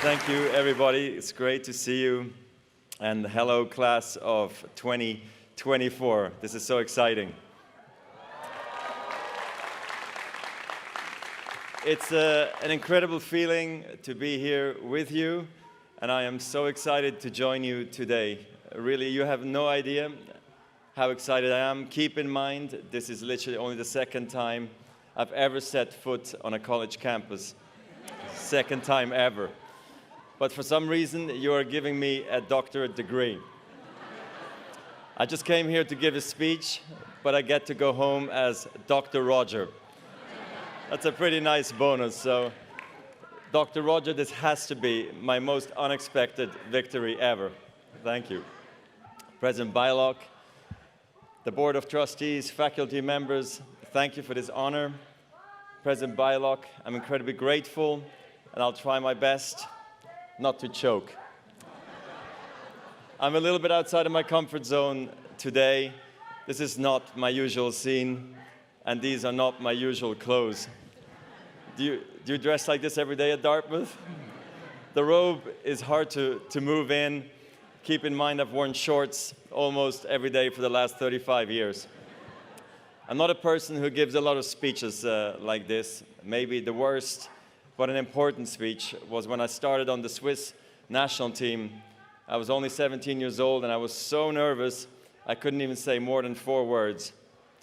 Thank you, everybody. It's great to see you. And hello, class of 2024. This is so exciting. It's an incredible feeling to be here with you, and I am so excited to join you today. Really, you have no idea how excited I am. Keep in mind, this is literally only the second time I've ever set foot on a college campus. Second time ever. But for some reason, you are giving me a doctorate degree. I just came here to give a speech, but I get to go home as Dr. Roger. That's a pretty nice bonus. So, Dr. Roger, this has to be my most unexpected victory ever. Thank you. President Bylock, the Board of Trustees, faculty members, thank you for this honor. President Bylock, I'm incredibly grateful, and I'll try my best not to choke. I'm a little bit outside of my comfort zone today. This is not my usual scene, and these are not my usual clothes. Do you dress like this every day at Dartmouth? The robe is hard to move in. Keep in mind I've worn shorts almost every day for the last 35 years. I'm not a person who gives a lot of speeches like this. Maybe the worst, but an important speech was when I started on the Swiss national team. I was only 17 years old, and I was so nervous, I couldn't even say more than 4 words.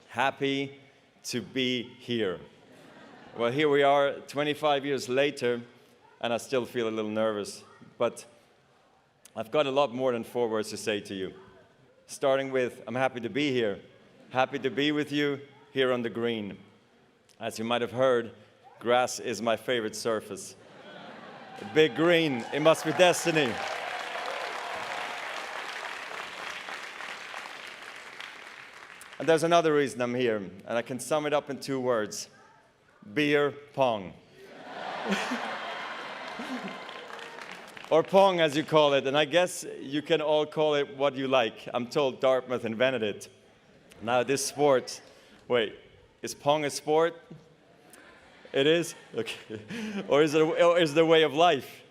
Happy to be here. Well, here we are 25 years later, and I still feel a little nervous. But I've got a lot more than 4 words to say to you. Starting with, I'm happy to be here. Happy to be with you here on the green. As you might have heard, grass is my favorite surface. Big green, it must be destiny. And there's another reason I'm here, and I can sum it up in 2 words. Beer pong. Or pong, as you call it, and I guess you can all call it what you like. I'm told Dartmouth invented it. Now this sport, wait, is pong a sport? It is? Okay. Or is it a way of life?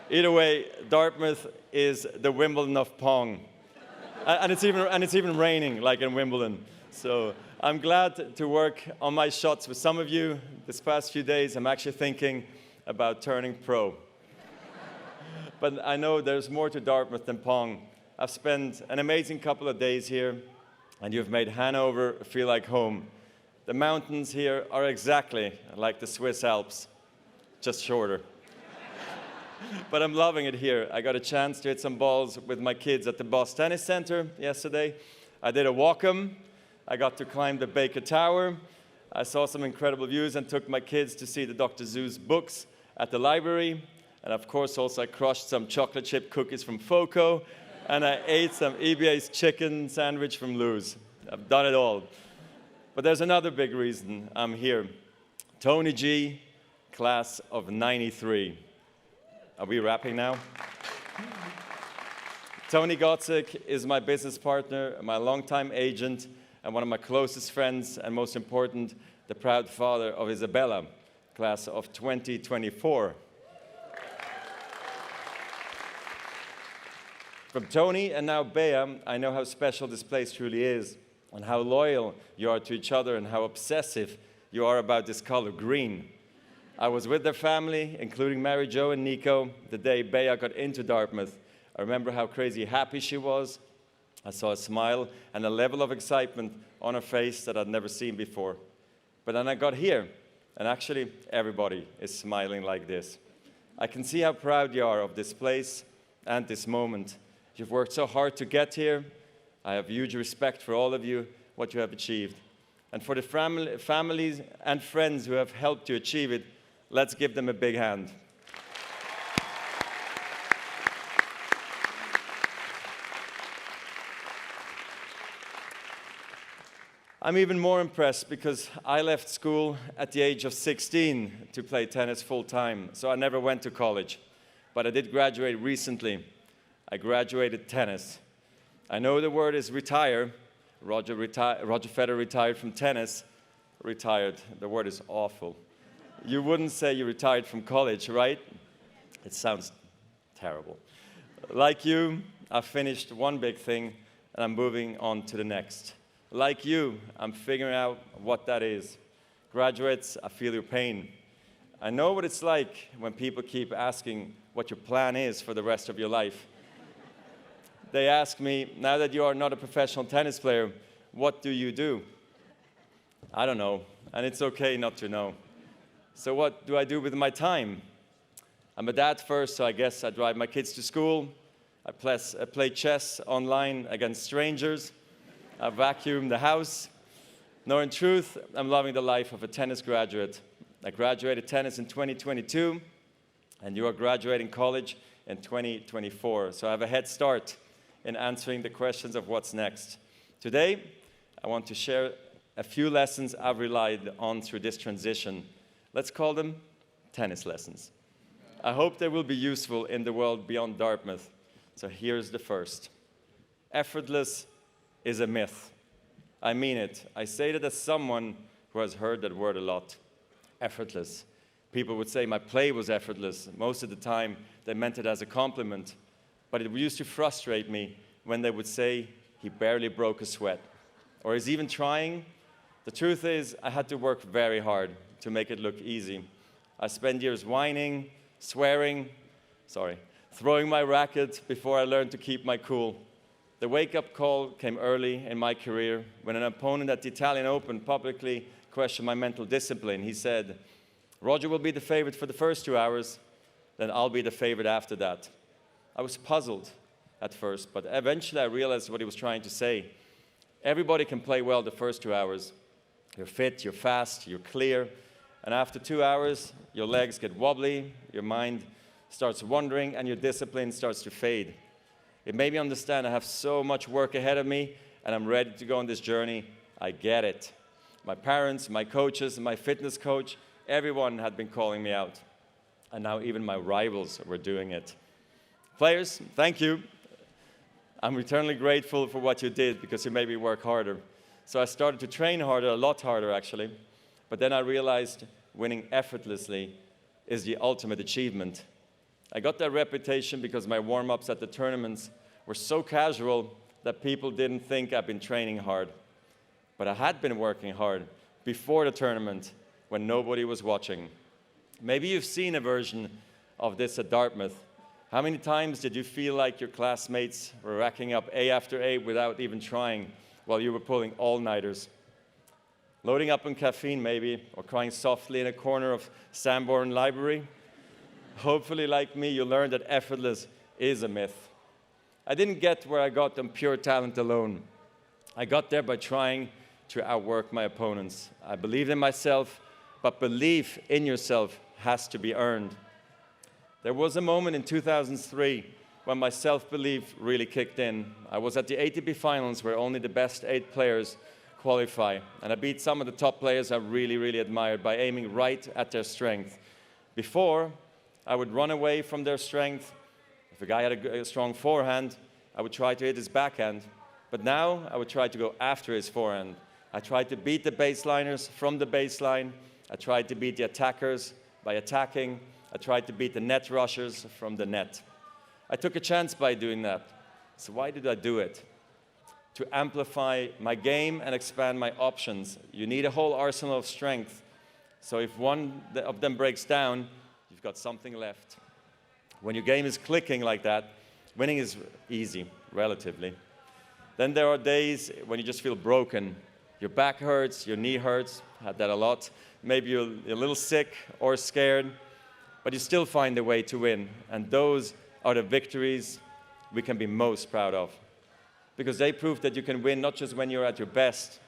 Either way, Dartmouth is the Wimbledon of pong. And it's even raining, like in Wimbledon. So I'm glad to work on my shots with some of you. This past few days, I'm actually thinking about turning pro. But I know there's more to Dartmouth than pong. I've spent an amazing couple of days here, and you've made Hanover feel like home. The mountains here are exactly like the Swiss Alps, just shorter. But I'm loving it here. I got a chance to hit some balls with my kids at the Boss Tennis Center yesterday. I did a walk-'em. I got to climb the Baker Tower. I saw some incredible views and took my kids to see the Dr. Seuss books at the library. And of course, also I crushed some chocolate chip cookies from Foco. And I ate some EBA's chicken sandwich from Lou's. I've done it all. But there's another big reason I'm here. Tony G, class of 93. Are we wrapping now? Tony Gotzik is my business partner, my longtime agent, and one of my closest friends, and most important, the proud father of Isabella, class of 2024. From Tony and now Bea, I know how special this place truly is, and how loyal you are to each other, and how obsessive you are about this color, green. I was with their family, including Mary Jo and Nico, the day Bea got into Dartmouth. I remember how crazy happy she was. I saw a smile and a level of excitement on her face that I'd never seen before. But then I got here, and actually everybody is smiling like this. I can see how proud you are of this place and this moment. You've worked so hard to get here. I have huge respect for all of you, what you have achieved. And for the families and friends who have helped you achieve it, let's give them a big hand. I'm even more impressed because I left school at the age of 16 to play tennis full-time, so I never went to college. But I did graduate recently. I graduated tennis. I know the word is retire. Roger Federer retired from tennis. Retired, the word is awful. You wouldn't say you retired from college, right? It sounds terrible. Like you, I've finished one big thing and I'm moving on to the next. Like you, I'm figuring out what that is. Graduates, I feel your pain. I know what it's like when people keep asking what your plan is for the rest of your life. They ask me, now that you are not a professional tennis player, what do you do? I don't know, and it's okay not to know. So what do I do with my time? I'm a dad first, so I guess I drive my kids to school. I play chess online against strangers. I vacuum the house. No, in truth, I'm loving the life of a tennis graduate. I graduated tennis in 2022, and you are graduating college in 2024. So I have a head start in answering the questions of what's next. Today, I want to share a few lessons I've relied on through this transition. Let's call them tennis lessons. I hope they will be useful in the world beyond Dartmouth. So here's the first. Effortless is a myth. I mean it. I say that as someone who has heard that word a lot. Effortless. People would say my play was effortless. Most of the time, they meant it as a compliment. But it used to frustrate me when they would say he barely broke a sweat. Or he's even trying. The truth is, I had to work very hard to make it look easy. I spent years whining, swearing, throwing my racket before I learned to keep my cool. The wake-up call came early in my career when an opponent at the Italian Open publicly questioned my mental discipline. He said, Roger will be the favorite for the first 2 hours, then I'll be the favorite after that. I was puzzled at first, but eventually I realized what he was trying to say. Everybody can play well the first 2 hours. You're fit, you're fast, you're clear, and after 2 hours, your legs get wobbly, your mind starts wandering, and your discipline starts to fade. It made me understand I have so much work ahead of me, and I'm ready to go on this journey. I get it. My parents, my coaches, my fitness coach, everyone had been calling me out. And now even my rivals were doing it. Players, thank you. I'm eternally grateful for what you did because you made me work harder. So I started to train harder, a lot harder actually. But then I realized winning effortlessly is the ultimate achievement. I got that reputation because my warm-ups at the tournaments were so casual that people didn't think I'd been training hard. But I had been working hard before the tournament when nobody was watching. Maybe you've seen a version of this at Dartmouth. How many times did you feel like your classmates were racking up A after A without even trying while you were pulling all-nighters? Loading up on caffeine maybe, or crying softly in a corner of Sanborn Library? Hopefully, like me, you learned that effortless is a myth. I didn't get where I got on pure talent alone. I got there by trying to outwork my opponents. I believed in myself, but belief in yourself has to be earned. There was a moment in 2003 when my self-belief really kicked in. I was at the ATP finals where only the best 8 players qualify, and I beat some of the top players I really admired by aiming right at their strength. Before, I would run away from their strength. If a guy had a strong forehand, I would try to hit his backhand. But now, I would try to go after his forehand. I tried to beat the baseliners from the baseline. I tried to beat the attackers by attacking. I tried to beat the net rushers from the net. I took a chance by doing that. So why did I do it? To amplify my game and expand my options. You need a whole arsenal of strength. So if one of them breaks down, you've got something left. When your game is clicking like that, winning is easy, relatively. Then there are days when you just feel broken. Your back hurts, your knee hurts, had that a lot. Maybe you're a little sick or scared, but you still find a way to win. And those are the victories we can be most proud of. Because they prove that you can win not just when you're at your best,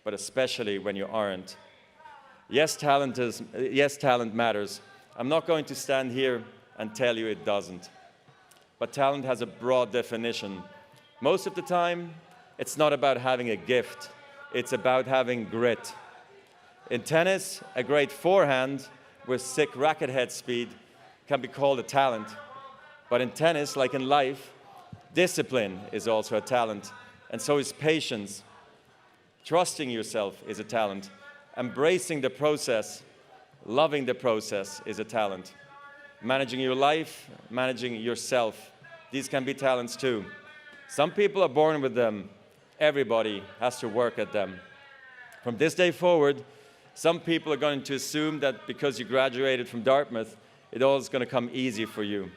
but especially when you aren't. Yes, talent matters. I'm not going to stand here and tell you it doesn't. But talent has a broad definition. Most of the time, it's not about having a gift. It's about having grit. In tennis, a great forehand with sick racket head speed can be called a talent. But in tennis, like in life, discipline is also a talent, and so is patience. Trusting yourself is a talent. Embracing the process, loving the process is a talent. managing your life, managing yourself. These can be talents too. Some people are born with them. Everybody has to work at them. From this day forward, some people are going to assume that because you graduated from Dartmouth, it all is going to come easy for you.